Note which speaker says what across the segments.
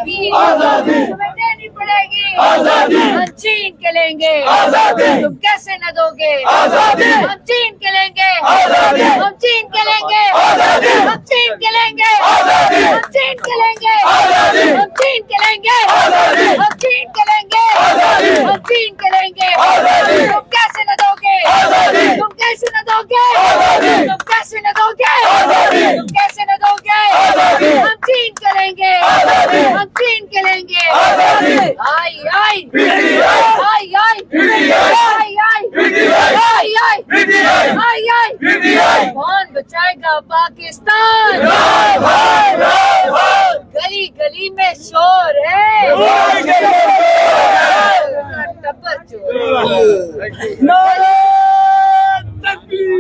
Speaker 1: पड़ेगी,
Speaker 2: आजादी
Speaker 1: तुम्हें देनी पड़ेगी,
Speaker 2: आजादी
Speaker 1: हम छीन के लेंगे,
Speaker 2: आजादी
Speaker 1: तुम कैसे न दोगे,
Speaker 2: आजादी
Speaker 1: हम छीन के लेंगे,
Speaker 2: आजादी
Speaker 1: हम छीन के लेंगे,
Speaker 2: आजादी
Speaker 1: हम छीन के लेंगे,
Speaker 2: आजादी
Speaker 1: हम छीन के लेंगे,
Speaker 2: आजादी
Speaker 1: हम छीन के लेंगे,
Speaker 2: आजादी
Speaker 1: हम छीन के लेंगे,
Speaker 2: आजादी
Speaker 1: हम छीन के लेंगे,
Speaker 2: आजादी
Speaker 1: तुम कैसे न दोगे,
Speaker 2: आजादी
Speaker 1: तुम कैसे न दोगे,
Speaker 2: आजादी
Speaker 1: तुम कैसे न दोगे,
Speaker 2: आजादी
Speaker 1: तुम कैसे न दोगे,
Speaker 2: आजादी
Speaker 1: हम छीन के लेंगे,
Speaker 2: आजादी
Speaker 1: हम छीन के लेंगे,
Speaker 2: आजादी
Speaker 1: आई आई
Speaker 2: पीटीआई
Speaker 1: आई आई
Speaker 2: पीटीआई
Speaker 1: आई आई
Speaker 2: पीटीआई
Speaker 1: आई आई
Speaker 2: पीटीआई
Speaker 1: आई आई
Speaker 2: पीटीआई
Speaker 1: कौन बचाएगा पाकिस्तान,
Speaker 2: जय भाई जय भाई
Speaker 1: गली गली में शोर है, टप्पर चोर,
Speaker 2: नारे तकबीर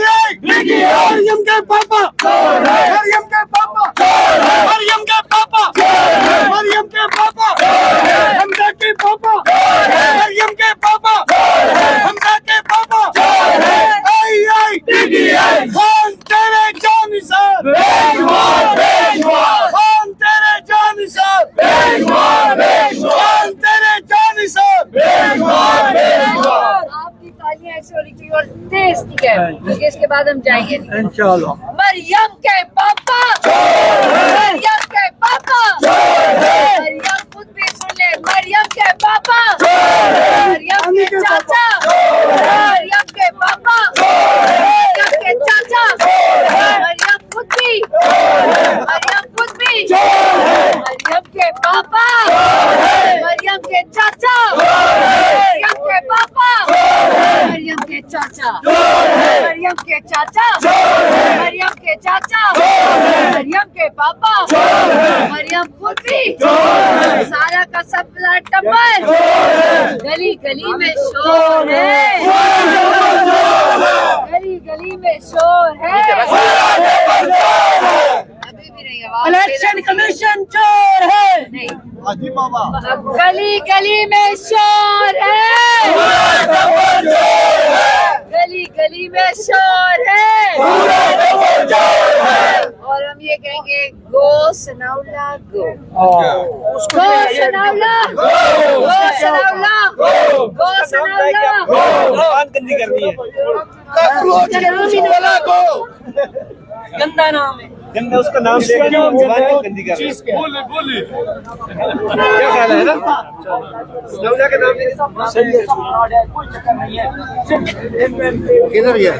Speaker 2: मरियम के पापा मरियम के पापा मरियम के पापा मरियम के पापा हमजा के पापा मरियम के पापा हमजा के पापा आई आई खान तेरे जानिसार खान तेरे जानिसार खान तेरे जानिसार
Speaker 1: आपकी तालियां ऐसे होनी चाहिए और तेज ठीक है, क्योंकि इसके बाद हम जाएंगे नहीं।
Speaker 2: इंशाल्लाह
Speaker 1: मरियम के पापा, मरियम के पापा, मरियम खुद भी सुन ले, मरियम के पापा, मरियम के चाचा, मरियम के पापा, मरियम के चाचा, मरियम खुद भी, मरियम खुद भी, मरियम के पापा, मरियम के चाचा, मरियम के पापा, मरियम के चाचा, मरियम के चाचा, मरियम के चाचा, मरियम के पापा, मरियम खुद भी, सारा का सब टब्बर, गली गली में शोर है, गली गली में शोर है, अभी भी नहीं आवाज,
Speaker 3: इलेक्शन कमीशन चोर है,
Speaker 1: नहीं, गली गली में शोर है, गली गली में शोर है, और हम ये कहेंगे गो सनाउला गो, गो सनाउला, गो सनाउला, गो सनाउला,
Speaker 3: गंदी करनी है, गंदा नाम है,
Speaker 4: गंदा उसका नाम लेके जबान गंदी कर रहा है।
Speaker 2: बोले बोले
Speaker 4: क्या ख्याल है ना नौला के नाम
Speaker 3: कोई चक्कर नहीं है,
Speaker 4: किधर गया?